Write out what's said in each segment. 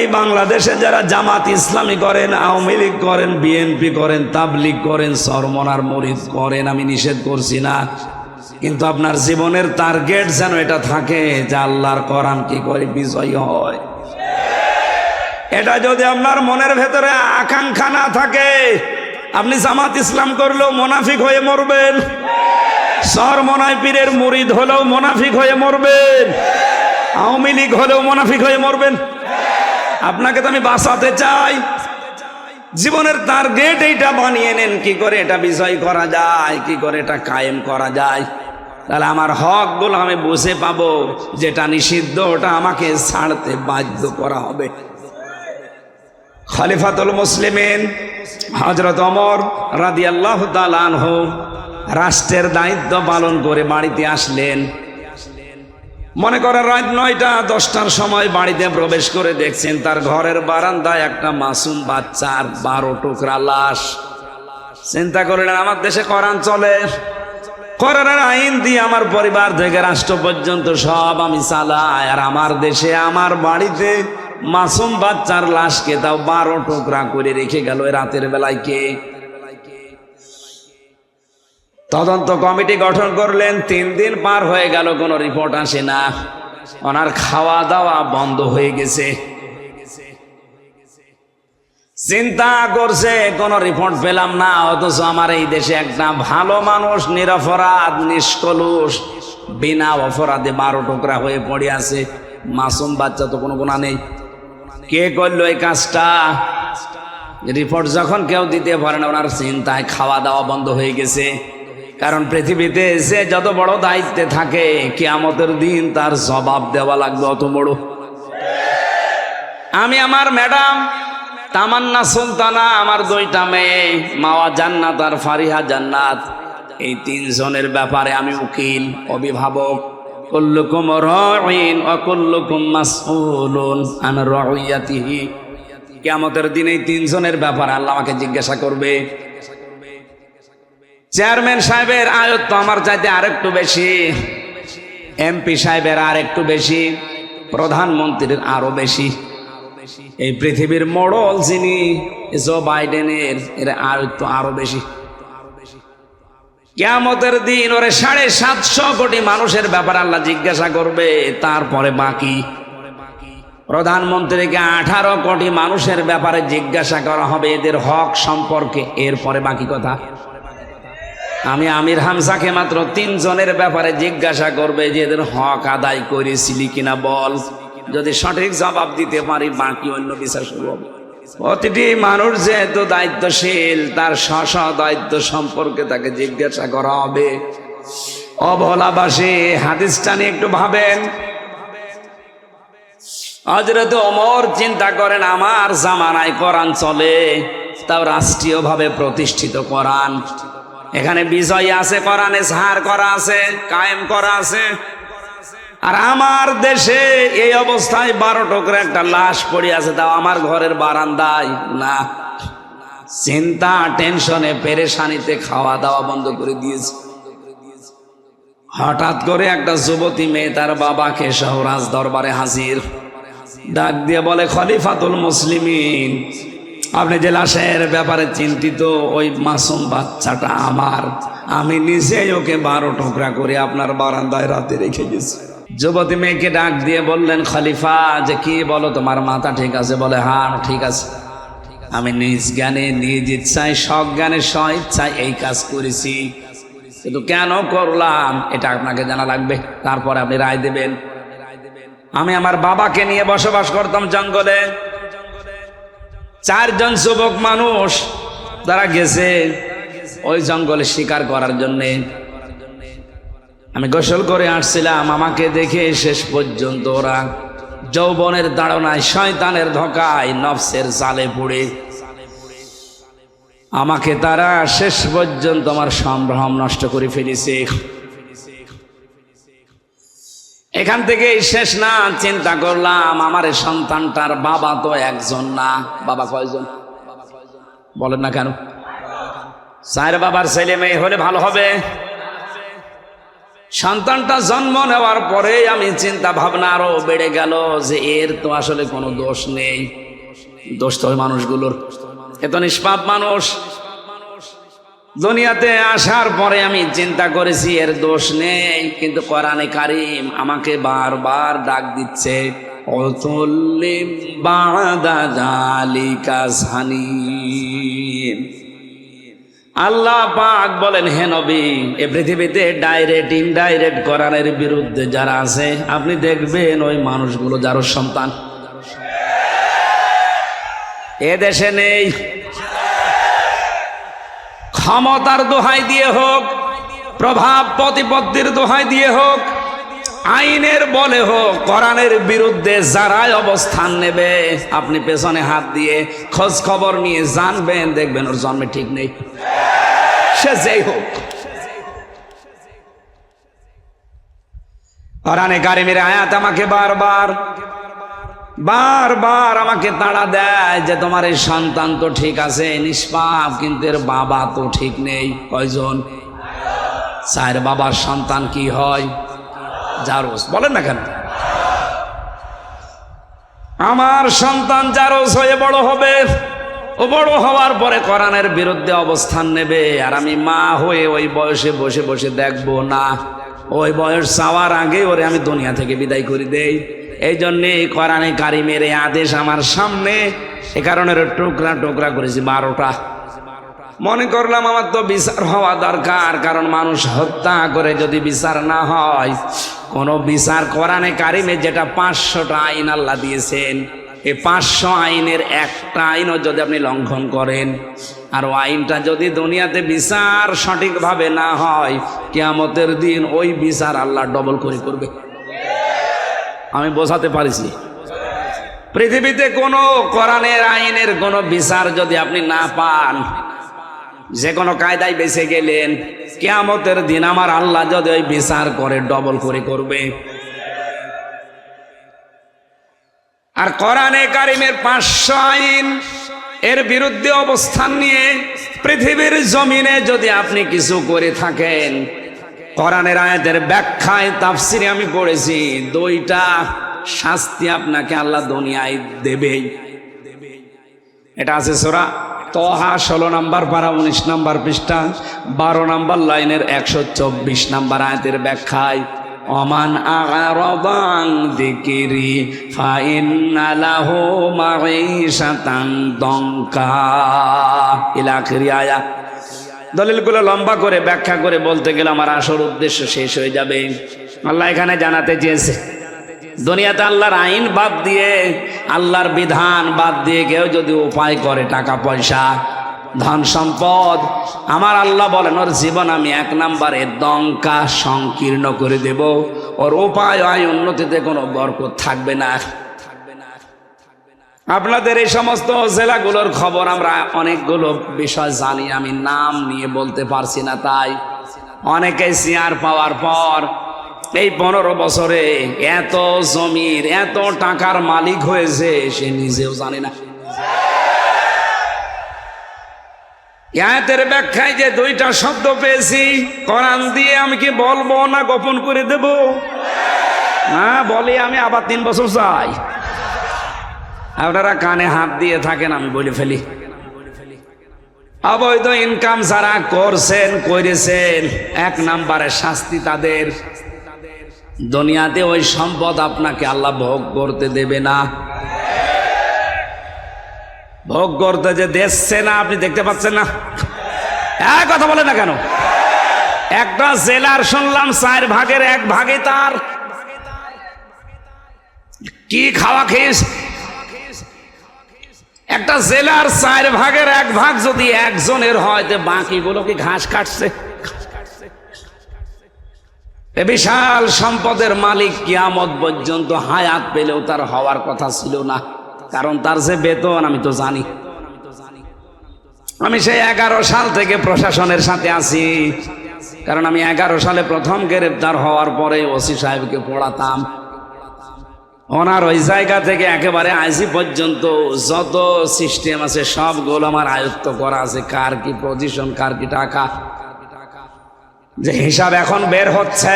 এই বাংলাদেশে যারা জামাত ইসলামী করেন, আওয়ামী লীগ করেন, বিএনপি করেন, তাবলীগ করেন, চরমনার মুরিদ করেন, আমি নিষেধ করছি না, কিন্তু আপনার জীবনের টার্গেট যেন এটা থাকে যে আল্লাহর কোরআন কি করে বিজয়ী হয়। এটা যদি আপনার মনের ভেতরে আকাঙ্ক্ষা না থাকে, আপনি জামাত ইসলাম করলেও মুনাফিক হয়ে মরবেন, চরমনায় পীরের মুরিদ হলেও মুনাফিক হয়ে মরবেন, আওয়ামী লীগ হলেও মুনাফিক হয়ে মরবেন। আপনাকে তো আমি বাঁচাতে চাই। জীবনের টার্গেট এইটা বানিয়ে নেন, কি করে এটা বিজয় করা যায়, কি করে এটা কায়েম করা যায়। তাহলে আমার হকগুলো আমি বুঝে পাবো, যেটা নিষিদ্ধ ওটা আমাকে ছাড়তে বাধ্য করা হবে। খলিফাতুল মুসলিমিন হযরত ওমর রাদিয়াল্লাহু তাআলা আনহু রাষ্ট্রের দায়িত্ব পালন করে বাড়িতে আসলেন। মনে করেন রাত ৯টা-১০টার সময় বাড়িতে প্রবেশ করে দেখছেন তার ঘরের বারান্দায় একটা মাসুম বাচ্চার 12 টুকরা লাশ। চিন্তা করলেন আমার দেশে কোরআন চলে, কোরআনের আইন দিয়ে আমার পরিবার থেকে রাষ্ট্র পর্যন্ত সব আমি চালাই, আর আমার দেশে আমার বাড়িতে মাসুম বাচ্চার লাশকে তাও 12 টুকরা করে রেখে গেল রাতের বেলায় কে? তদন্ত কমিটি গঠন করলেন। 3 দিন পার হয়ে গেল, কোনো রিপোর্ট আসে না। ওনার খাওয়া দাওয়া বন্ধ হয়ে গেছে। চিন্তা করছে কোনো রিপোর্ট পেলাম না, অথচ আমার এই দেশে একটা ভালো মানুষ, নিরপরাধ, নিষ্কলুষ, বিনা অপরাধে 12 টুকরা হয়ে পড়ে আছে। মাসুম বাচ্চা তো কোনো গুনাহ নেই। কে করলো এই কাজটা? রিপোর্ট যখন কেউ দিতে পারে না, ওনার চিন্তায় খাওয়া দাওয়া বন্ধ হয়ে গেছে। কারণ পৃথিবীতে এসে যত বড় দায়িত্বে থাকে, কিয়ামতের দিন তার জবাব দেওয়া লাগবে অত বড়। আমি আমার ম্যাডাম তামান্না সুলতানা, আমার 2টা মেয়ে মাওয়া জান্নাত আর ফারিহা জান্নাত, এই 3 জনের ব্যাপারে আমি উকিল, অভিভাবক। কুল্লুকুম রাঈন ওয়া কুল্লুকুম মাসউলুন আন রাইয়াতিহি। কিয়ামতের দিন এই 3 জনের ব্যাপারে আল্লাহ আমাকে জিজ্ঞাসা করবে। চেয়ারম্যান সাহেবের আয়ত তো আমার চাইতে আরেকটু বেশি, এমপি সাহেবের আরেকটু বেশি, প্রধানমন্ত্রীর আরো বেশি। এই পৃথিবীর মোড়ল যিনি জো বাইডেনের, এর আয়ত তো আরো বেশি। কিয়ামতের দিন ওরে 750 কোটি মানুষের ব্যাপারে আল্লাহ জিজ্ঞাসা করবে। তারপরে বাকি প্রধানমন্ত্রীকে 18 কোটি মানুষের ব্যাপারে জিজ্ঞাসা করা হবে এদের হক সম্পর্কে। এরপরে বাকি কথা। আমি আমির হামজাকে মাত্র 3 জনের ব্যাপারে জিজ্ঞাসা করবে যে এদের হক আদায় করেছিলি কিনা বল। যদি সঠিক জবাব দিতে পারি, বাকি অন্য বিচার শুরু হবে। প্রতিটি মানুষ যেহেতু দায়িত্বশীল, তার স্ব দায়িত্ব সম্পর্কে তাকে জিজ্ঞাসা করা হবে। অবলাবাসী হাদিসটা নিয়ে একটু ভাবেন। হযরত ওমর চিন্তা করেন, আমার জামানায় কোরআন চলে, তাও রাষ্ট্রীয়ভাবে প্রতিষ্ঠিত কোরআন। এখানে বিজয় আছে, কোরআনে সাহার করা আছে, কায়েম করা আছে। আর আমার দেশে এই অবস্থায় 12 টুকরা একটা লাশ পড়ে আছে, তাও আমার ঘরের বারান্দায়। না, চিন্তা, টেনশনে, পেরেশানিতে খাওয়া দাওয়া বন্ধ করে দিয়েছে। হঠাৎ করে একটা যুবতী মেয়ে তার বাবাকে সহ রাজ দরবারে হাজির। ডাক দিয়ে বলে, খলিফাতুল মুসলিমিন, আপনি যে লাশের ব্যাপারে চিন্তিত, ওই মাসুম বাচ্চাটা আমার, আমি নিজেই ওকে 12 টুকরা করে আপনার বারান্দায় রাতে রেখে গেছি। যুবতী মেয়েকে ডাক দিয়ে বললেন, খলিফা, যে কি বলো, তোমার মাথা ঠিক আছে? বলে, হ্যাঁ ঠিক আছে। আমি নিজ জ্ঞানে, নিজ ইচ্ছায়, সজ্ঞানে, স্বইচ্ছায় এই কাজ করেছি, কিন্তু কেন করলাম এটা আপনাকে জানা লাগবে, তারপরে আপনি রায় দেবেন। আমি আমার বাবাকে নিয়ে বসবাস করতাম জঙ্গলে। 4 জন যুবক মানুষ তারা গেছে ওই জঙ্গলে শিকার করার জন্যে। আমি গোসল করে আসছিলাম, আমাকে দেখে শেষ পর্যন্ত ওরা যৌবনের তাড়নায়, শয়তানের ধোঁকায়, নফসের জালে পড়ে আমাকে তারা শেষ পর্যন্ত আমার সম্ভ্রম নষ্ট করে ফেলেছে। এখান থেকে শেষ না, চিন্তা করলাম আমার এই সন্তানটার বাবা তো একজন না, বাবা কয়জন বলেন না কেন? 4 বাবার ছেলে মেয়ে হলে ভালো হবে। সন্তানটা জন্ম নেওয়ার পরে আমি চিন্তা ভাবনা আরো বেড়ে গেল যে এর তো আসলে কোনো দোষ নেই, দোষ তো ওই মানুষগুলোর, এত নিষ্পাপ মানুষ। দুনিয়াতে আসার পরে আমি চিন্তা করেছি এর দোষ নেই, কিন্তু কোরআনে কারীম আমাকে বারবার ডাক দিচ্ছে, অতুল্লিম বাদা যালিকা সানিম। আল্লাহ পাক বলেন, হে নবী, এ পৃথিবীতে ডাইরেক্ট ইনডাইরেক্ট কোরআনের বিরুদ্ধে যারা আছে আপনি দেখবেন ওই মানুষগুলো যার সন্তান এ দেশে নেই। ক্ষমতার দোহাই দিয়ে হোক, প্রভাব প্রতিপত্তির দোহাই দিয়ে হোক, আইনের বলে হোক, কোরআনের বিরুদ্ধে যারাই অবস্থান নেবে আপনি পেছনে হাত দিয়ে খোঁজ খবর নিয়ে জানবেন, দেখবেন ওর জন্মে ঠিক নেই, সে যেই হোক। কোরআনে কারীমের আয়াত আমাকে বারবার আমাকে তাড়া দেয় যে তোমার এই সন্তান তো ঠিক আছে, নিষ্পাপ, কিন্তু এর বাবা তো ঠিক নেই। কয়জন? 4 বাবার সন্তান কি হয়? জারজ। বলেন না কেন? আমার সন্তান জারজ হয়ে বড় হবে, ও বড় হওয়ার পরে কোরআনের বিরুদ্ধে অবস্থান নেবে, আর আমি মা হয়ে ওই বয়সে বসে বসে দেখবো না। ওই বয়স চাওয়ার আগে ওরে আমি দুনিয়া থেকে বিদায় করে দেই। এই জন্যে কোরআনে কারীমের এই আদেশ আমার সামনে, এ কারণে টুকরা টুকরা করেছি 12টা। মনে করলাম আমার তো বিচার হওয়া দরকার, কারণ মানুষ হত্যা করে যদি বিচার না হয়, কোন বিচার কোরআনে কারীমে যেটা 500টা আইন আল্লাহ দিয়েছেন, এই 500 আইনের একটা আইনও যদি আপনি লঙ্ঘন করেন, আর ওই আইনটা যদি দুনিয়াতে বিচার সঠিকভাবে না হয়, কিয়ামতের দিন ওই বিচার আল্লাহ ডবল করে করবে। আমি বোঝাতে পারিছি? পৃথিবীতে কোনো কোরআনের আইনের কোনো বিচার যদি আপনি না পান, যে কোনো কায়দায় বেঁচে গেলেন, কিয়ামতের দিন আমার আল্লাহ যদি ওই বিচার করে ডবল করে করবে। আর কোরআনে কারীমের 500 আইন এর বিরুদ্ধে অবস্থান নিয়ে পৃথিবীর জমিনে যদি আপনি কিছু করে থাকেন, কোরআনের আয়াতের ব্যাখ্যায় তাফসিরে আমি পড়েছি 2টা শাস্তি আপনাকে আল্লাহ দুনিয়ায় দেবেই। এটা আছে সূরা তহা 16 নম্বর পারা 19 নম্বর পৃষ্ঠা 12 নম্বর লাইনের 124 নম্বর আয়াতের ব্যাখ্যায়, ওমান আ'রাদা আন যিকরি ফাইন্না লাহু মাঈশাতান দঙ্কা ইলা আখিরি আয়া। দলিলগুলো লম্বা করে ব্যাখ্যা করে বলতে গেলে আমার আসল উদ্দেশ্য শেষ হয়ে যাবে। আল্লাহ এখানে জানাতে চেয়েছে, দুনিয়াতে আল্লাহর আইন বাদ দিয়ে, আল্লাহর বিধান বাদ দিয়ে কেউ যদি উপায় করে টাকা পয়সা, ধন সম্পদ, আমার আল্লাহ বলেন ওর জীবন আমি 1 নম্বরে দঙ্কা সংকীর্ণ করে দেব, ওর উপায় উন্নতিতে কোনো বরকত থাকবে না। আপনাদের এই সমস্ত জেলাগুলোর খবর আমরা অনেকগুলো বিষয় জানি, আমি নাম নিয়ে বলতে পারছি না, তাই অনেকে চেয়ার পাওয়ার পর এই 15 বছরে এত জমির এত টাকার মালিক হয়েছে সে নিজেও জানে না। আয়াতের ব্যাখ্যায় যে 2টা শব্দ পেয়েছি কোরআন দিয়ে, আমি কি বলবো না গোপন করে দেব? না বলি আমি আবার 3 বছর চাই। আপনারা কানে হাত দিয়ে থাকেন, আমি বলে ফেলি। অবৈধ ইনকাম যারা করছেন করেছেন, 1 নম্বরে শাস্তি তাদের, দুনিয়াতে ওই সম্পদ আপনাকে আল্লাহ ভোগ করতে দেবে না। ভোগ করতে যে দেখছে না, আপনি দেখতে পাচ্ছেন না? কথা বলে না কেন? একটা জেলার শুনলাম 4 ভাগের 1 ভাগে তার কি খাওয়া খেয়েছে। একটা জেলার 4 ভাগের 1 ভাগ যদি একজনের হয়, তো বাকিগুলো কি ঘাস কাটছে? এ বিশাল সম্পদের মালিক কিয়ামত পর্যন্ত হায়াত পেলেও তার হওয়ার কথা ছিল না, কারণ তার যে বেতন আমি তো জানি। আমি সেই 11 সাল থেকে প্রশাসনের সাথে আছি, কারণ আমি 11 সালে প্রথম গ্রেফতার হওয়ার পরে ওসি সাহেবকে পড়াতাম। ওনার ওই জায়গা থেকে একেবারে আইজি পর্যন্ত যত সিস্টেম আছে সবগুলো আমার আয়ত্ত করা আছে, কার কি পজিশন, কার কি টাকা। যে হিসাব এখন বের হচ্ছে,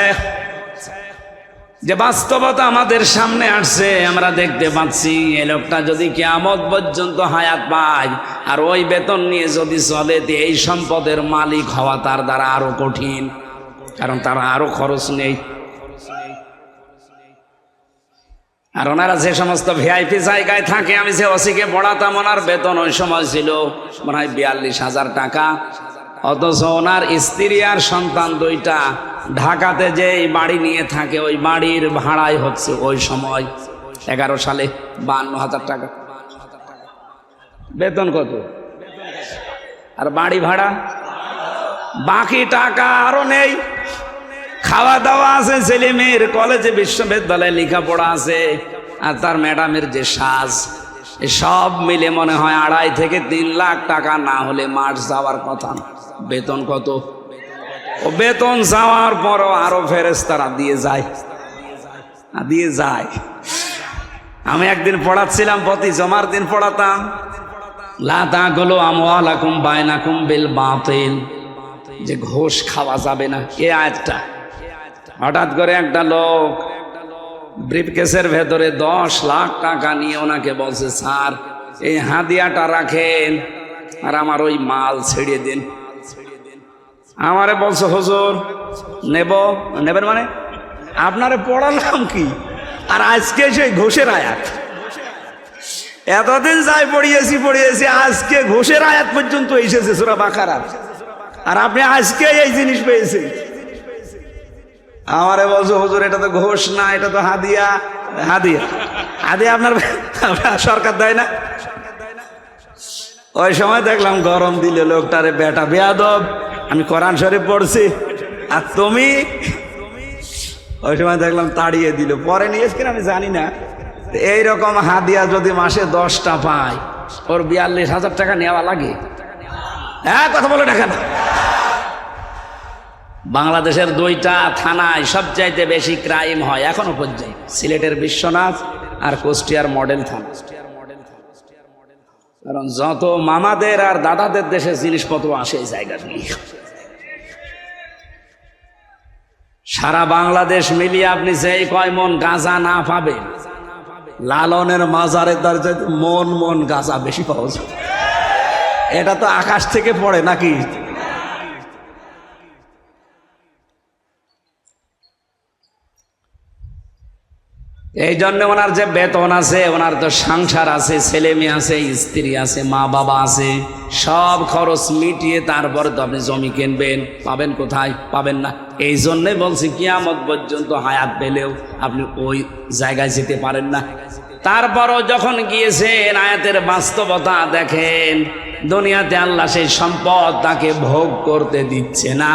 যে বাস্তবতা আমাদের সামনে আসছে, আমরা দেখতে পাচ্ছি এই লোকটা যদি কিয়ামত পর্যন্ত হায়াত পায় আর ওই বেতন নিয়ে যদি চলে, এই সম্পদের মালিক হওয়া তার দ্বারা আরো কঠিন, কারণ তার আরো খরচ নেই। আর ওনারা যে সমস্ত ভিআইপি জায়গায় থাকে, আমি যে ওসিকে পড়াতাম, ওনার বেতন ওই সময় ছিল মনে হয় 42,000 টাকা, অথচ ওনার স্ত্রী আর সন্তান দুইটা ঢাকাতে যে বাড়ি নিয়ে থাকে, ওই বাড়ির ভাড়াই হচ্ছে ওই সময় 11 সালে 52,000 টাকা বেতন। কত? আর বাড়ি ভাড়া, বাকি টাকা আরো নেই। খাওয়া দাওয়া আছে, ছেলে মেয়ের কলেজে বিশ্ববিদ্যালয়ে লেখাপড়া আছে, আর তার ম্যাডামের যে সাজ, সব মিলে মনে হয় 2.5 থেকে 3 লাখ টাকা না হলে মাস যাওয়ার কথা। বেতন কত? ও বেতন যাওয়ার পরও আরো ফেরেশতারা দিয়ে যায়। আমি একদিন পড়াচ্ছিলাম, প্রতি জমার দিন পড়াতাম, লা তাকুলু আমওয়ালাকুম বাইনাকুম বিল বাতিল, যে ঘুষ খাওয়া যাবে না। এই আয়াতটা হঠাৎ করে একটা লোক ব্রিফকেসের ভেতরে 10 লাখ টাকা নিয়ে ওনাকে বলছে, স্যার এই হাদিয়াটা রাখেন আর আমার ওই মাল ছেড়ে দিন। আমারে বলছে, হুজুর নেবেন মানে আপনারে পড়ালাম কি, আর আজকে সেই ঘুষের আয়াত। এতদিন যাই পড়িয়েছি, আজকে ঘুষের আয়াত পর্যন্ত এসেছে সূরা বাকারা, আর আপনি আজকে এই জিনিস পেয়েছেন। আমারে বলছো, হুজুর এটা তো ঘোষ না, এটা তো হাদিয়া। আপনার সরকার দেয় না। ওই সময় দেখলাম গরম দিলে লোকটারে, বেটা বেয়াদব, আমি কোরআন শরীফ পড়ছি আর তুমি। ওই সময় দেখলাম তাড়িয়ে দিল। পরে নিয়েছ কিনা আমি জানি না। এইরকম হাদিয়া যদি মাসে 10টা পায়, ওর 42,000 টাকা নেওয়া লাগে। হ্যাঁ, কথা বলে দেখা না। বাংলাদেশের 2টা থানায় সবচাইতে বেশি ক্রাইম হয় এখনো পর্যন্ত, সিলেটের বিশ্বনাথ আর কুষ্টিয়ার মডেল থানা। কারণ যত মামাদের আর দাদাদের দেশে জিনিসপত্র আসে এই জায়গা নিয়ে, সারা বাংলাদেশ মিলিয়ে আপনি যেই কয় মন গাঁজা না পাবেন, লালনের মাজারের দরজা মন গাঁজা বেশি পাওয়া যায়। এটা তো আকাশ থেকে পড়ে নাকি? এই জন্য ওনার যে বেতন আছে, ওনার তো সংসার আছে, ছেলে মেয়ে আছে, স্ত্রী আছে, মা বাবা আছে, সব খরচ মিটিয়ে তারপরে তো আপনি জমি কিনবেন। পাবেন কোথায়? পাবেন না। এই জন্যই বলছি কিয়ামত পর্যন্ত হায়াত পেলেও আপনি ওই জায়গায় যেতে পারেন না। তারপরও যখন গিয়েছেন, আয়াতের বাস্তবতা দেখেন, দুনিয়াতে আল্লাহ সেই সম্পদ তাকে ভোগ করতে দিচ্ছে না।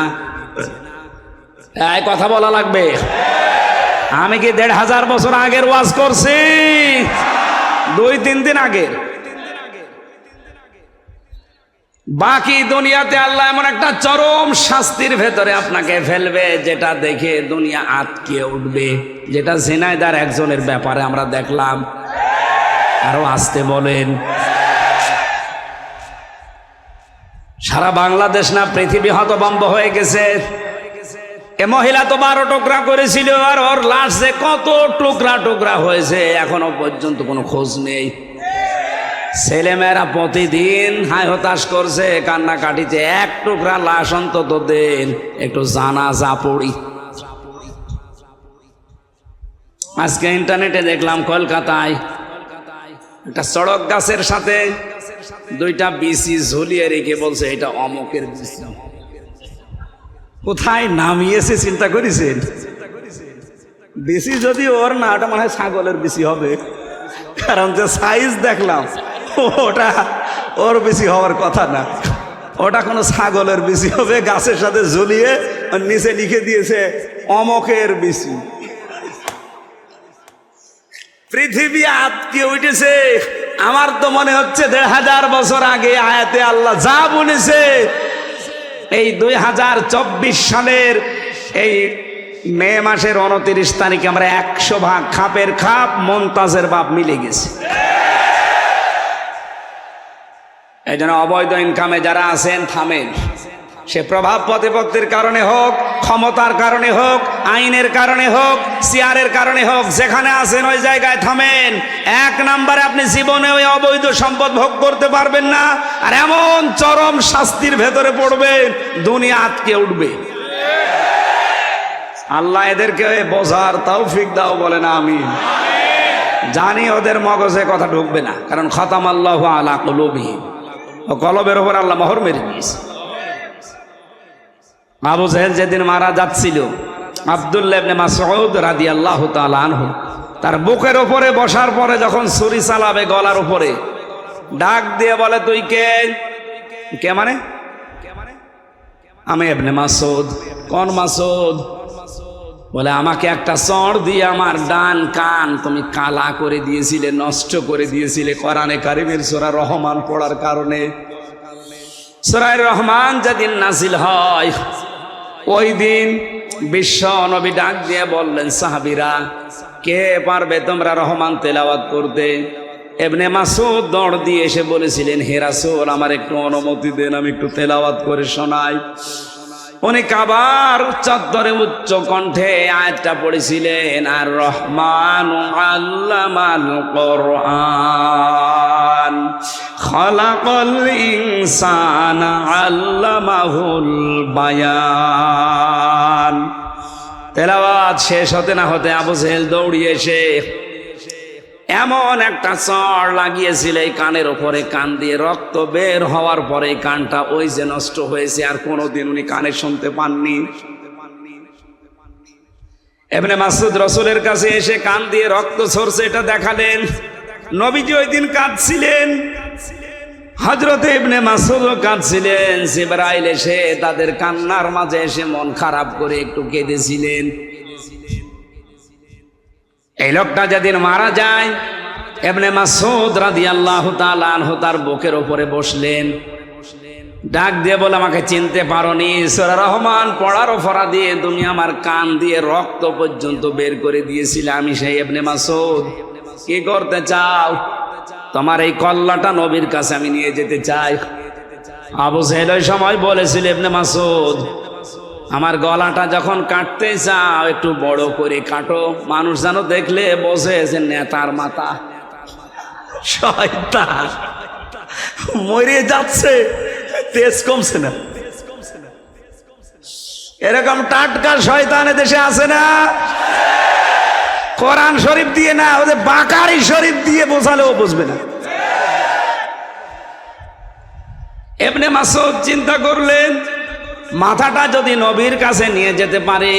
এই কথা বলা লাগবে। আমি কি 1,500 বছর আগের ওয়াজ করছি? 2-3 দিন আগের। বাকি দুনিয়াতে আল্লাহ এমন একটা চরম শাস্তির ভেতরে আপনাকে ফেলবে, যেটা দেখে দুনিয়া আটকে উঠবে, যেটা ঝিনাইদার একজনের ব্যাপারে আমরা দেখলাম। আরো আসতে বলেন। সারা বাংলাদেশ না পৃথিবী হতভম্ব হয়ে গেছে। এ মহিলা তো 12 টুকরা করেছিল, আর ওর লাশ যে কত টুকরা হয়েছে এখনো পর্যন্ত কোনো খোঁজ নেই। ছেলেমেয়েরা প্রতিদিন হায় হতাশ করছে, কান্নাকাটিতে, 1 টুকরা লাশ অন্তত দেন, একটু জানাজা পড়ি। আজকে ইন্টারনেটে দেখলাম কলকাতায় একটা সড়ক গাছের সাথে 2টা বিসি ঝুলিয়ে রেখে বলছে এটা অমকের বিসি। কোথায় নামিয়েছে চিন্তা করেছেন? বিসি যদি ওর না, ওটা মনে হয় ছাগলের বিসি হবে, কারণ যে সাইজ দেখলাম ওটা ওর বেশি হওয়ার কথা না। ওটা কোনো ছাগলের বিসি হবে, গাছের সাথে ঝুলিয়ে নিচে লিখে দিয়েছে অমকের বিসি। পৃথিবী আটকে উঠেছে। আমার তো মনে হচ্ছে 1,500 বছর আগে আয়াতে আল্লাহ যা বলেছে, এই 2024 সালের এই মে মাসের 29 তারিখে আমরা 100 ভাগ খাপের খাপ মমতাজের বাপ মিলে গেছে। এই জন্য অবৈধ ইনকামে যারা আছেন থামেন। সে প্রভাব প্রতিপত্তির কারণে হোক, ক্ষমতার কারণে হোক, আইনের কারণে হোক, চেয়ারের কারণে হোক, যেখানে আছেন ওই জায়গায় থামেন। 1 নম্বরে আপনি জীবনে ওই অবৈধ সম্পদ ভোগ করতে পারবেন না, আর এমন চরম শাস্তির ভেতরে পড়বেন দুনিয়া আটকে উঠবে। আল্লাহ এদেরকে বোঝার তৌফিক দাও, বলে না আমিন। জানি ওদের মগজে কথা ঢুকবে না, কারণ খতামাল্লাহু আলা কুলুবিহিম, কলবের উপর আল্লাহ মোহর মেরে দিয়েছে। আবু জাহেল যেদিন মারা যাচ্ছিল, আব্দুল্লাহ ইবনে মাসউদ রাদিয়াল্লাহু তাআলা আনহু তার বুকের উপরে বসার পরে যখন ছুরি চালাবে গলার উপরে, ডাক দিয়ে বলে, তুই কে? কে মানে? আমি ইবনে মাসউদ। কোন মাসউদ? বলে, আমাকে একটা চড় দিয়ে আমার ডান কান তুমি কালা করে দিয়েছিলে, নষ্ট করে দিয়েছিলে কোরআনে কারিমের সূরা রহমান পড়ার কারণে। সূরা রহমান যেদিন নাজিল হয়, ওই দিন বিশ্ব নবী ডাক দিয়ে বললেন, সাহাবীরা কে পারবে তোমরা রহমান তেলাওয়াত করতে? ইবনে মাসউদ দৌড় দিয়ে এসে বলেছিলেন, হে রাসূল, আমার একটু অনুমতি দেন, আমি একটু তেলাওয়াত করে শোনাই। উনি কাবার চত্বরে উচ্চ কণ্ঠে আয়াতটা পড়েছিলেন, আর রহমানু আল্লামাল কোরআন খলাকাল ইনসানা আল্লামাহুল বায়ান। তেলাওয়াত শেষ হতে না হতে আবু জাহেল দৌড়িয়ে এসে এমন একটা চড় লাগিয়েছিল এই কানের ওপরে, কান দিয়ে রক্ত বের হওয়ার পরে কানটা ওই যে নষ্ট হয়েছে, আর কোনোদিন উনি কানে শুনতে পাননি। ইবনে মাসউদ রাসূলের কাছে এসে কান দিয়ে রক্ত ঝরছে এটা দেখালেন। নবীজি ওই দিন কাঁদছিলেন, হযরতে ইবনে মাসউদও কাঁদছিলেন। জিবরাইল এসে তাদের কান্নার মাঝে এসে মন খারাপ করে একটু কেঁদেছিলেন। এই লোকটা যেদিন মারা যায়, ইবনে মাসউদ রাদিয়াল্লাহু তাআলা আনহু তার বুকের উপরে বসলেন, ডাক দিয়ে বলে, আমাকে চিনতে পারোনি? সূরা রহমান পড়ার অপরাধে তুমি আমার কান দিয়ে রক্ত পর্যন্ত বের করে দিয়েছিলে, আমি সেই ইবনে মাসউদ। কি করতে চাও? তোমার এই কল্লাটা নবীর কাছে আমি নিয়ে যেতে চাই। আবু জাহেল ওই সময় বলেছিল, ইবনে মাসউদ, আমার গলাটা যখন কাটতে চাও একটু বড় করে কাটো, মানুষ যেন দেখলে বোঝে যে নেতার মাথা। শয়তান মরে যাচ্ছে, তেজ কমছে না। এরকম টাটকা শয়তান দেশে আছে না? কোরআন শরীফ দিয়ে না, ওদের বাকারি শরীফ দিয়ে বোঝালেও বুঝবে না। ইবনে মাসউদ চিন্তা করলেন, মাথাটা যদি নবীর কাছে নিয়ে যেতে পারে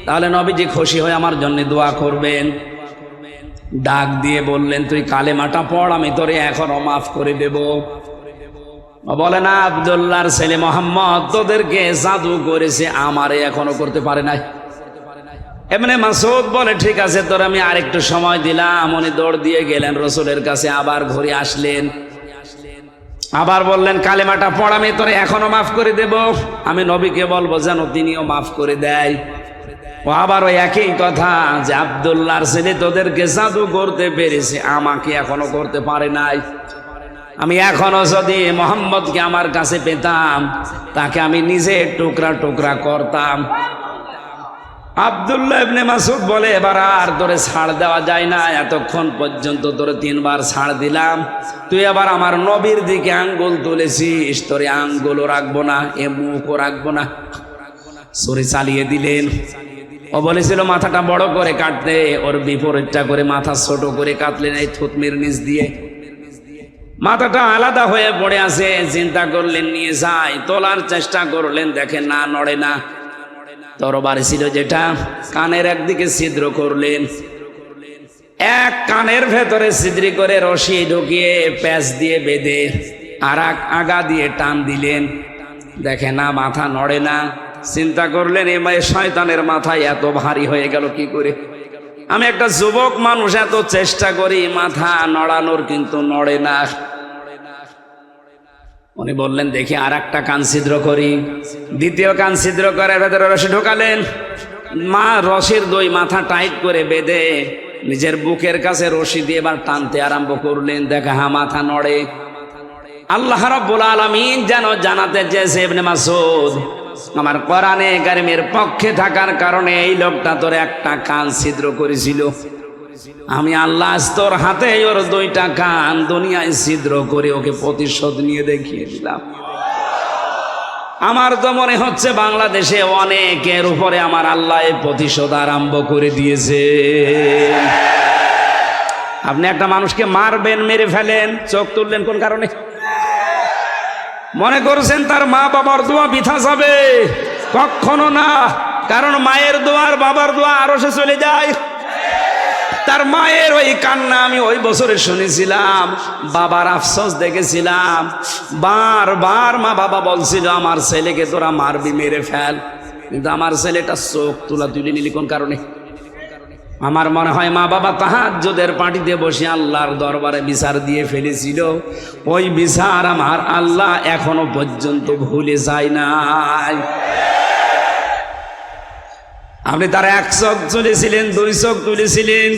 তাহলে নবীজি খুশি হয়ে আমার জন্য দোয়া করবেন। ডাক দিয়ে বললেন, তুই কালেমাটা পড়, আমি তোরে এখনো মাফ করে দেব। বলে না, আব্দুল্লাহর ছেলে মোহাম্মদ তোদেরকে জাদু করেছে, আমারে এখনো করতে পারে নাই। ইবনে মাসউদ বলে, ঠিক আছে, তোর আমি আরেকটু সময় দিলাম। উনি দৌড় দিয়ে গেলেন রাসূলের কাছে, আবার ঘুরে আসলেন, আবার বললেন, কালেমাটা পড়, আমি তোরে এখনো মাফ করে দেব। আমি নবীকে বলবো যেন তিনিও মাফ করে দেয়। ও আবার ওই একই কথা যে আব্দুল্লাহর ছেলে তোদেরকে জাদু করতে পেরেছে, আমাকে এখনো করতে পারে নাই। আমি এখনো যদি মোহাম্মদকে আমার কাছে পেতাম, তাকে আমি নিজে টুকরা টুকরা করতাম। আব্দুল্লাহ ইবনে মাসউদ বলে, এবার আর তোরে ছাড় দেওয়া যায় না, এতক্ষণ পর্যন্ত তোরে 3 বার ছাড় দিলাম, তুই আবার আমার নবীর দিকে আঙ্গুল তুলেছিস, তোরে আঙ্গুলও রাখবো না, এ মুখও রাখবো না। ছুরি চালিয়ে দিলেন। ও বলেছিল মাথাটা বড় করে কাটতে, ওর বিপরীতটা করে মাথা ছোট করে কাটলেন এই থুতনির নিচ দিয়ে। মাথাটা আলাদা হয়ে পড়ে আছে, চিন্তা করলেন নিয়ে যাই, তোলার চেষ্টা করলেন, দেখেন না, নড়ে না। তরবারি ছিল যেটা, কানের একদিকে ছিদ্র করলেন, এক কানের ভেতরে ছিদ্রি করে রশি ঢুকিয়ে প্যাঁচ দিয়ে বেঁধে আর আগা দিয়ে টান দিলেন, দেখে না, মাথা নড়ে না। চিন্তা করলেন, এ শয়তানের মাথায় এত ভারী হয়ে গেল কি করে? আমি একটা যুবক মানুষ, এত চেষ্টা করি মাথা নড়ানোর, কিন্তু নড়ে না। উনি বললেন, দেখি আর একটা কান ছিদ্র করি। দ্বিতীয় কান ছিদ্র করে ভেতরে রশি ঢোকালেন, রশির 2 মাথা টাইট করে বেঁধে নিজের বুকের কাছে রশি দিয়ে এবার টানতে আরম্ভ করলেন, দেখা মাথা নড়ে। আল্লাহ রাব্বুল আলামিন যেন জানাতে চেয়েছে, ইবনে মাসউদ আমার কোরআনে কারিমের পক্ষে থাকার কারণে এই লোকটা তোর একটা কান ছিদ্র করেছিল, আমি আল্লাহ তোর হাতে ওর দুইটা কান দুনিয়ায় ছিদ্র করে ওকে প্রতিশোধ নিয়ে দেখিয়ে দিলাম। আমার তো মনে হচ্ছে বাংলাদেশে অনেকের উপরে আমার আল্লাহ এই প্রতিশোধ আরম্ভ করে দিয়েছে। আপনি একটা মানুষকে মারবেন, মেরে ফেলেন, চোখ তুললেন কোন কারণে? মনে করছেন তার মা বাবার দোয়া বৃথা যাবে? কখনো না। কারণ মায়ের দোয়া আর বাবার দোয়া আরো সে চলে যায়। তার মায়ের ওই কান্না আমি ওই বছরে শুনেছিলাম, বাবার আফসোস দেখেছিলাম। বারবার মা বাবা বলছিল আমার ছেলেকে তোরা মারবি, মেরে ফেল, কিন্তু আমার ছেলেটা চোখ তুলে নিলি কোন কারণে? আমার মনে হয় মা বাবা তাহাজ্জুদের পার্টিতে বসে আল্লাহর দরবারে বিচার দিয়ে ফেলেছিল। ওই বিচার আমার আল্লাহ এখনো পর্যন্ত ভুলে যায় নাই। আপনি তার এক চোখ তুলেছিলেন, দুই চোখ তুলেছিলেন,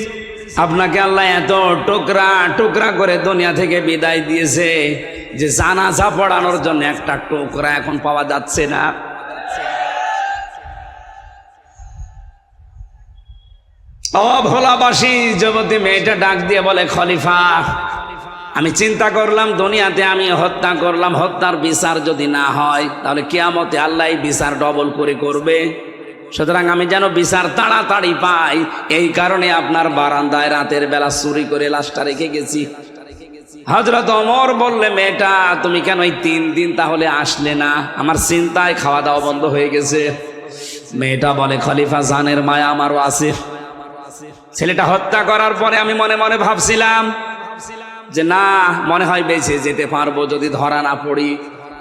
আপনাকে আল্লাহ এত টুকরা টুকরা করে দুনিয়া থেকে বিদায় দিয়েছে যে জানাজা পড়ানোর জন্য একটা টুকরা এখন পাওয়া যাচ্ছে না। ভোলাবাসী যুবতী মেয়েটা ডাক দিয়ে বলে, খলিফা আমি চিন্তা করলাম দুনিয়াতে আমি হত্যা করলাম, হত্যার বিচার যদি না হয় তাহলে কিয়ামতে আল্লাহ বিচার ডবল করে করবে। সুতরাং আমি যেন বিচার তাড়াতাড়ি পাই, এই কারণে আপনার বারান্দায় রাতের বেলা চুরি করে লাশটা রেখে গেছি। হযরত ওমর বললে, মেয়েটা তুমি কেন এই 3 দিন তাহলে আসলে না? আমার চিন্তায় খাওয়া দাওয়া বন্ধ হয়ে গেছে। মেয়েটা বলে, খলিফা জানের মায়া আমারও আছে। ছেলেটা হত্যা করার পরে আমি মনে মনে ভাবছিলাম যে না, মনে হয় বেঁচে যেতে পারবো যদি ধরা না পড়ি,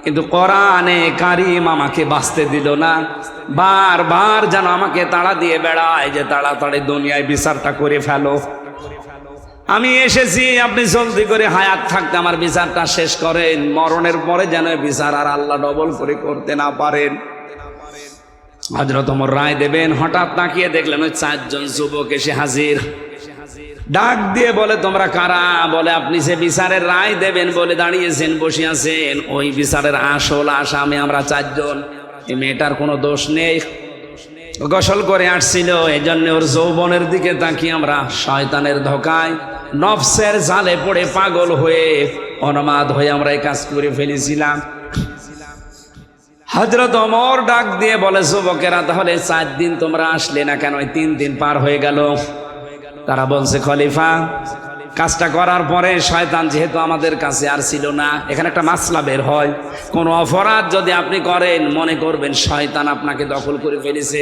কিন্তু কোরআনে কারিম আমাকে বাঁচতে দিল না। বারবার যেন আমাকে তাড়া দিয়ে বেড়ায় যে তাড়াতাড়ি দুনিয়ায় বিচারটা করে ফেলো। আমি এসেছি, আপনি জলদি করে হায়াত থাকতে আমার বিচারটা শেষ করেন, মরণের পরে যেন বিচার আর আল্লাহ ডবল করে করতে না পারেন। হযরত ওমর রায় দেবেন, হঠাৎ তাকিয়ে দেখলেন ওই 4 জন যুবক এসে হাজির। ডাক দিয়ে বলে, তোমরা কারা? বলে, আপনি যে বিচারের রায় দেবেন বলে দাঁড়িয়েছেন, বসে আছেন, ওই বিচারের আসল আসামি আমরা 4 জন। এই মেয়েটার কোনো দোষ নেই, গোসল করে আসছিল, এই জন্য ওর যৌবনের দিকে তাকিয়ে আমরা শয়তানের ধোকায় নফসের জালে পড়ে পাগল হয়ে উন্মাদ হয়ে আমরা এই কাজ করে ফেলেছিলাম। হযরত ওমর ডাক দিয়ে বলে, যুবকেরা তাহলে 4 দিন তোমরা আসলে না কেন? 3 দিন পার হয়ে গেল। তারা বলছে, খলিফা কাজটা করার পরে শয়তান যেহেতু আমাদের কাছে আর ছিল না, এখানে একটা মাসলা বের হয়, কোন অপরাধ যদি আপনি করেন মনে করবেন শয়তান আপনাকে দখল করে ফেলেছে,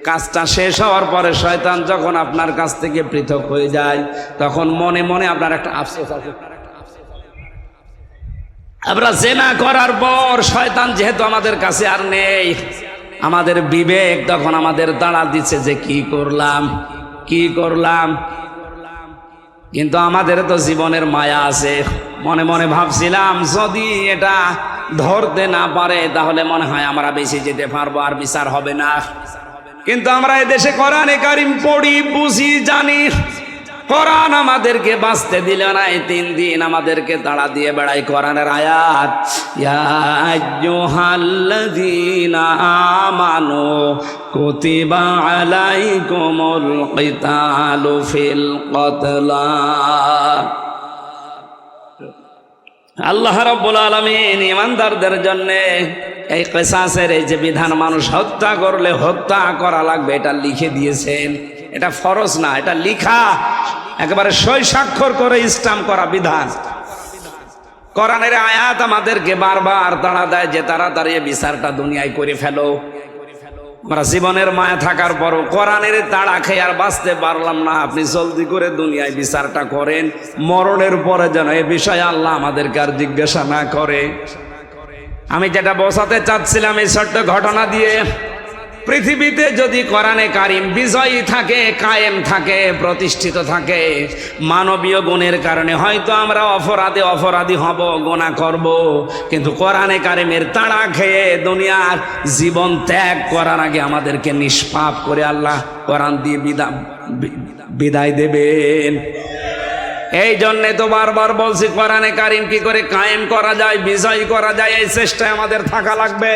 কাজটা শেষ হওয়ার পরে শয়তান যখন আপনার কাছ থেকে পৃথক হয়ে যায় তখন মনে মনে আপনার একটা আফসোস আছে। আমরা জেনা করার পর শয়তান যেহেতু আমাদের কাছে আর নেই, আমাদের বিবেক তখন আমাদের তাড়া দিচ্ছে যে কি করলাম। কিন্তু আমাদের তো জীবনের মায়া আছে। মনে মনে ভাবছিলাম যদি এটা ধরতে না পারে তাহলে মনে হয় আমরা বেঁচে যেতে পারবো, আর বিচার হবে না। কিন্তু আমরা এদেশে কোরআনে কারিম পড়ি, বুঝি, জানি, কোরআন আমাদেরকে বাঁচতে দিল না। এই 3 দিন আমাদেরকে তাড়া দিয়ে বেড়াই কোরআনের আয়াত, ইয়া আইয়ুহাল্লাযীনা আমানু কুতিবা আলাইকুমুল কিতালু ফিল কতলা। আল্লাহ রাব্বুল আলামিন ঈমানদারদের জন্য এই কিসাসের এই যে বিধান, মানুষ হত্যা করলে হত্যা করা লাগবে, এটা লিখে দিয়েছেন। এটা ফরজ না, এটা লিখা, একেবারে সই স্বাক্ষর করে স্টাম্প করা বিধান। কোরআনের আয়াত আমাদেরকে বারবার তাড়া দেয় যে তাড়াতাড়ি বিচারটা দুনিয়ায় করে ফেলো। আমরা জীবনের মায়া থাকার পরও কোরআনের তাড়া খেয়ে আর বাঁচতে পারলাম না। আপনি জলদি করে দুনিয়ায় বিচারটা করেন, মরণের পরে যেন এ বিষয়ে আল্লাহ আমাদেরকে আর জিজ্ঞাসা না করে। আমি যেটা বোঝাতে চাচ্ছিলাম এই ছোট্ট ঘটনা দিয়ে, পৃথিবীতে যদি কোরআনে কারিম বিজয়ী থাকে, কায়েম থাকে, প্রতিষ্ঠিত থাকে, মানবীয় গুণের কারণে হয়তো আমরা অপরাধী হব, গুনাহ করব, কিন্তু কোরআনে কারিমের তাড়া খেয়ে দুনিয়ার জীবন ত্যাগ করার আগে আমাদেরকে নিষ্পাপ করে আল্লাহ কোরআন দিয়ে বিদায় দেবেন। এই জন্যে তো বারবার বলছি কোরআনে কারিম কি করে কায়েম করা যায়, বিজয়ী করা যায়, এই চেষ্টায় আমাদের থাকা লাগবে।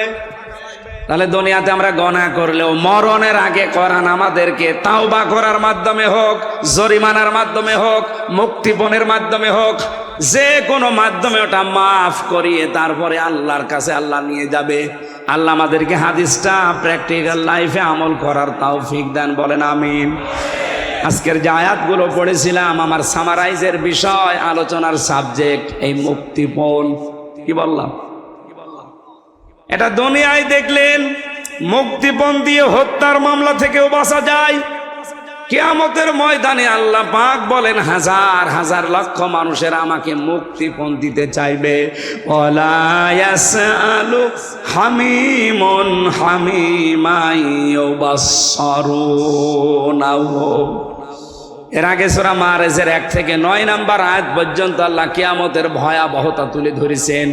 তাহলে দুনিয়াতে আমরা গুনাহ করলেও মরণের আগে কোরআন আমাদেরকে তাওবা করার মাধ্যমে হোক, জরিমানার মাধ্যমে হোক, মুক্তিপণের মাধ্যমে হোক, যে কোনো মাধ্যমে ওটা মাফ করিয়ে তারপরে আল্লাহর কাছে আল্লাহ নিয়ে যাবে। আল্লাহ আমাদেরকে হাদিসটা প্র্যাকটিক্যাল লাইফে আমল করার তৌফিক দেন, বলেন আমিন। আজকের যে আয়াতগুলো পড়েছিলাম আমার সামারাইজের বিষয়, আলোচনার সাবজেক্ট এই মুক্তিপণ। কি বললাম? এটা দুনিয়ায় দেখলেন মুক্তিপণ দিয়ে হত্যার মামলা থেকেও বাঁচা যায়। কিয়ামতের ময়দানে আল্লাহ পাক বলেন হাজার হাজার লক্ষ মানুষের আমাকে মুক্তিপণ দিতে চাইবে। ওয়ালা ইয়াসআলু হামিমুন হামিমা ইউবাসসারুনাহু। এর আগে সূরা মাআরিজের 1 থেকে 9 নম্বর আয়াত পর্যন্ত আল্লাহ কিয়ামতের ভয়াবহতা তুলে ধরেছেন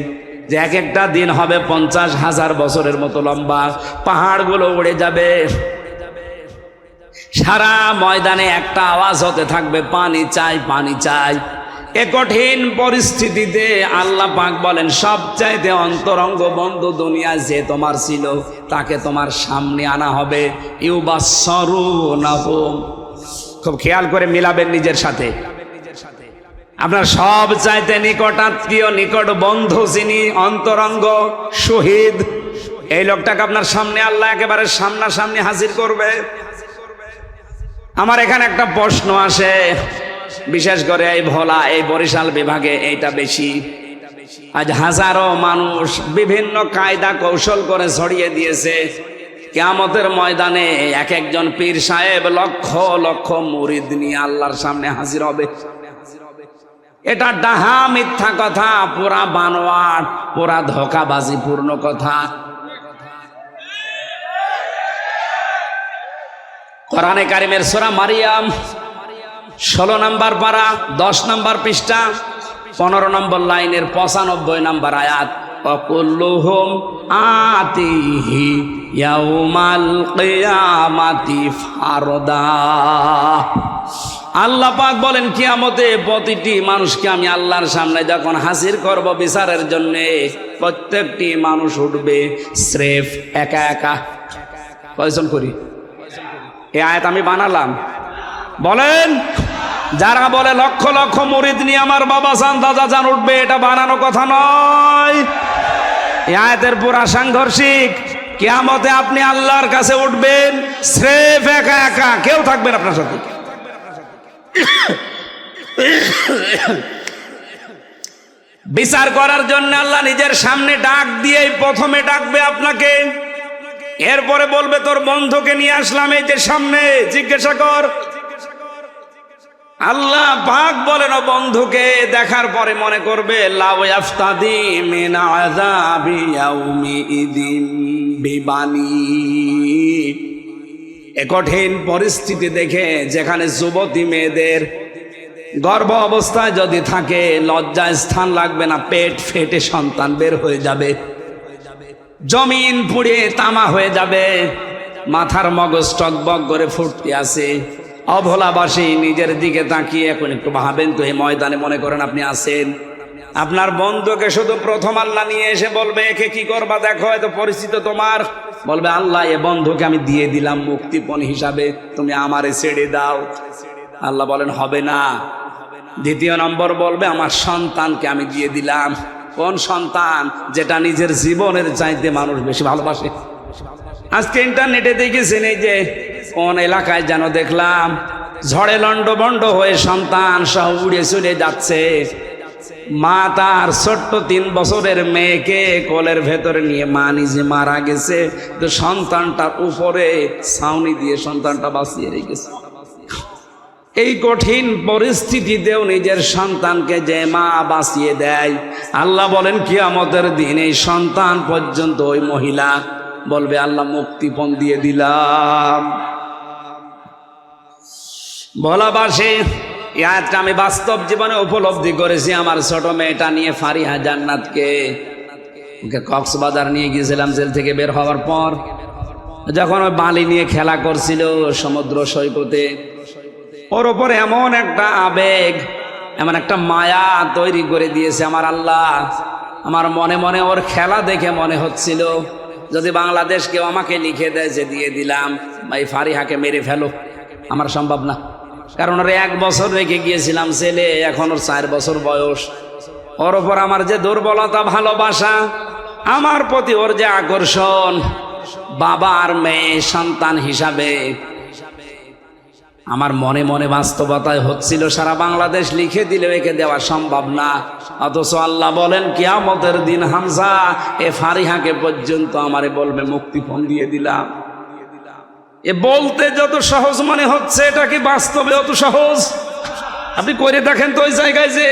যে এক একটা দিন হবে 50,000 বছরের মতো লম্বা, পাহাড়গুলো উড়ে যাবে, সারা ময়দানে একটা আওয়াজ হতে থাকবে, পানি চাই, পানি চাই। এ কঠিন পরিস্থিতিতে আল্লাহ পাক বলেন সবচাইতে অন্তরঙ্গ বন্ধু দুনিয়া যে তোমার ছিল তাকে তোমার সামনে আনা হবে। ইউবাসসারুনাহু, খুব খেয়াল করে মিলাবেন নিজের সাথে। আপনার সব চাইতে নিকটাত্মীয়, নিকট বন্ধু যিনি, অন্তরঙ্গ শহীদ, এই লোকটাকে আপনার সামনে আল্লাহ একেবারে সামনাসামনি হাজির করবে। আমার এখানে একটা প্রশ্ন আসে, বিশেষ করে এই ভোলা, এই বরিশাল বিভাগে এইটা বেশি। আজ হাজারো মানুষ বিভিন্ন কায়দা কৌশল করে ছড়িয়ে দিয়েছে কিয়ামতের ময়দানে এক একজন পীর সাহেব লক্ষ লক্ষ মুরিদ নিয়ে আল্লাহর সামনে হাজির হবে। এটা ডাহা মিথ্যা কথা, পুরা বানোয়াট, পুরা ধোঁকাবাজিপূর্ণ কথা। কোরআনে কারিমের সূরা মারিয়াম 16 নম্বর পারা 10 নম্বর পৃষ্ঠা 15 নম্বর লাইনের 95 নম্বর আয়াত, ওয়াকুল্লুহুম আতিহি ইয়াউমাল কিয়ামাতি ফারদা। আল্লাহ পাক বলেন কিয়ামতে প্রতিটি মানুষকে আমি আল্লাহর সামনে যখন হাজির করব বিচারের জন্য, প্রত্যেকটি মানুষ উঠবে স্রেফ একা একা। কয়জন করি? এই আয়াত আমি বানালাম। বলেন, যারা বলে লক্ষ লক্ষ মুরিদ নিয়ে আমার বাবা জান দাদা জান উঠবে, এটা বানানো কথা নয়। এই আয়াতের পুরা সাংঘর্ষিক। কিয়ামতে আপনি আল্লাহর কাছে উঠবেন স্রেফ একা একা, কেউ থাকবেন আপনার সাথে। বিচার করার জন্য আল্লাহ নিজের সামনে ডাক দিয়ে প্রথমে ডাকবে আপনাকে, এরপরে বলবে তোর বন্ধুকে নিয়ে আসলাম এই যে সামনে, জিজ্ঞাসা কর। আল্লাহ পাক বলেন ও বন্ধুকে দেখার পরে মনে করবে লাউ ইয়াফতাদি মিন আযাবি ইয়াউমিইদিন বিবানি। এ কঠিন পরিস্থিতি দেখে যেখানে যুবতী মেয়েদের গর্ভ অবস্থায় যদি থাকে লজ্জায় স্থান লাগবে না, পেট ফেটে সন্তান বের হয়ে যাবে, জমিন পুড়ে তামা হয়ে যাবে, মাথার মগজ টকবক করে ফুটতে আছে। অভোলাবাসী নিজের দিকে তাকিয়ে এখন একটু ভাবেন তো, এই ময়দানে মনে করেন আপনি আছেন, আপনার বন্ধুকে শুধু প্রথম আল্লাহ নিয়ে এসে বলবে একে কি করবা দেখো, এত পরিচিত তোমার, বলবে আল্লাহ এ বন্ধুকে আমি দিয়ে দিলাম মুক্তিপণ হিসাবে, তুমি আমারে ছেড়ে দাও। আল্লাহ বলেন হবে না। দ্বিতীয় নম্বর বলবে আমার সন্তানকে আমি দিয়ে দিলাম। কোন সন্তান? যেটা নিজের জীবনের চাইতে মানুষ বেশি ভালোবাসে। আজকে ইন্টারনেটে দেখেছেন এই যে কোন এলাকায় যেন দেখলাম ঝড়ে লন্ডভন্ড হয়ে সন্তান সহ উড়ে চলে যাচ্ছে, মা তার ছোট্ট 3 বছরের মেয়েকে কোলের ভেতরে নিয়ে মা নিজে মারা গেছে, তো সন্তানটার উপরে ছাউনি দিয়ে সন্তানটা বাঁচিয়ে রেখেছে। এই কঠিন পরিস্থিতিতেও নিজের সন্তানকে যে মা বাঁচিয়ে দেয়, আল্লাহ বলেন কিয়ামতের দিন এই সন্তান পর্যন্ত ওই মহিলা বলবে আল্লাহ মুক্তিপণ দিয়ে দিলাম। ভোলাবাসী, এই আয়াতটা আমি বাস্তব জীবনে উপলব্ধি করেছি। আমার ছোট মেয়েটা নিয়ে ফারিহা জান্নাতকে ওকে কক্সবাজার নিয়ে গিয়েছিলাম জেল থেকে বের হওয়ার পর, যখন ওই বালি নিয়ে খেলা করছিল সমুদ্র সৈকতে, ওর ওপরে এমন একটা আবেগ, এমন একটা মায়া তৈরি করে দিয়েছে আমার আল্লাহ। আমার মনে মনে ওর খেলা দেখে মনে হচ্ছিল যদি বাংলাদেশ কেউ আমাকে লিখে দেয় যে দিয়ে দিলাম ভাই ফারিহাকে মেরে ফেলো, আমার সম্ভব না। কারণ ওর 1 বছর রেখে গিয়েছিলাম ছেলে, এখন ওর 4 বছর বয়স। ওর ওপর আমার যে দুর্বলতা, ভালোবাসা, আমার প্রতি ওর যে আকর্ষণ, বাবা আর মেয়ে সন্তান হিসাবে আমার মনে মনে বাস্তবতায় হচ্ছিল সারা বাংলাদেশ লিখে দিলে একে দেওয়া সম্ভব না। অথচ আল্লাহ বলেন কিয়ামতের দিন হামজা এ ফারিহাকে পর্যন্ত আমারে বলবে মুক্তিপণ দিয়ে দিলাম। এ বলতে যত সহজ মনে হচ্ছে, এটা কি বাস্তবে অত সহজ? আপনি করে দেখেন তো ওই জায়গায় যে